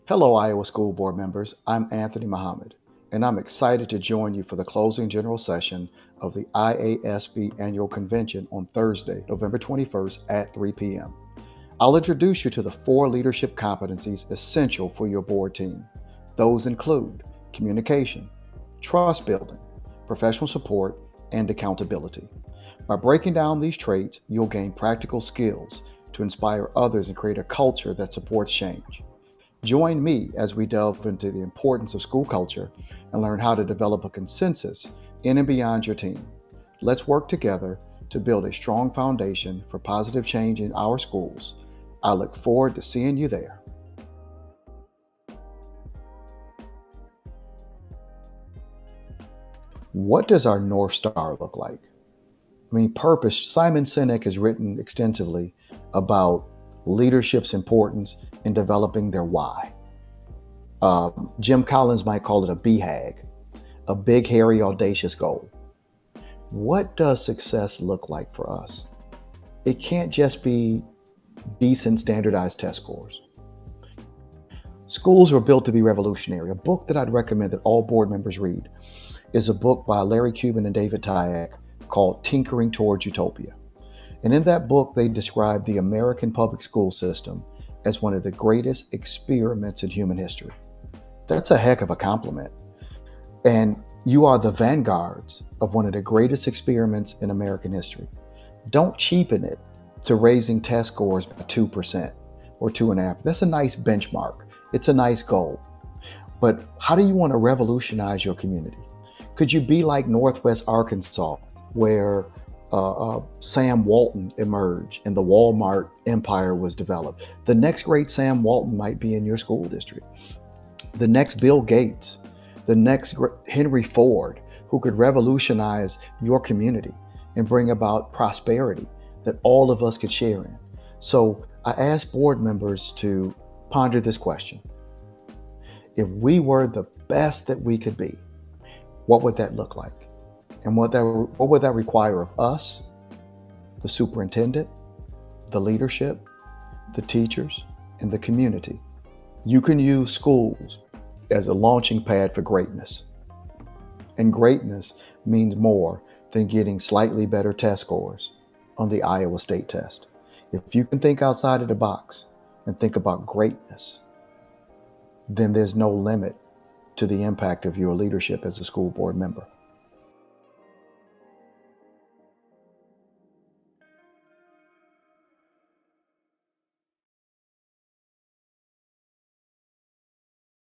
Hello, Iowa School Board members. I'm Anthony Muhammad, and I'm excited to join you for the closing general session of the IASB Annual Convention on Thursday, November 21st at 3 p.m. I'll introduce you to the 4 leadership competencies essential for your board team. Those include communication, trust building, professional support, and accountability. By breaking down these traits, you'll gain practical skills to inspire others and create a culture that supports change. Join me as we delve into the importance of school culture and learn how to develop a consensus in and beyond your team. Let's work together to build a strong foundation for positive change in our schools. I look forward to seeing you there. What does our North Star look like? Purpose. Simon Sinek has written extensively about leadership's importance in developing their why. Jim Collins might call it a BHAG, a big, hairy, audacious goal. What does success look like for us? It can't just be decent standardized test scores. Schools were built to be revolutionary. A book that I'd recommend that all board members read is a book by Larry Cuban and David Tyack called Tinkering Towards Utopia. And in that book, they describe the American public school system as one of the greatest experiments in human history. That's a heck of a compliment. And you are the vanguards of one of the greatest experiments in American history. Don't cheapen it to raising test scores by 2% or 2.5%. That's a nice benchmark. It's a nice goal. But how do you want to revolutionize your community? Could you be like Northwest Arkansas, where Sam Walton emerged and the Walmart empire was developed? The next great Sam Walton might be in your school district. The next Bill Gates, the next Henry Ford, who could revolutionize your community and bring about prosperity that all of us could share in. So I ask board members to ponder this question. If we were the best that we could be, what would that look like? And what would that require of us, the superintendent, the leadership, the teachers, and the community? You can use schools as a launching pad for greatness. And greatness means more than getting slightly better test scores on the Iowa State test. If you can think outside of the box and think about greatness, then there's no limit to the impact of your leadership as a school board member.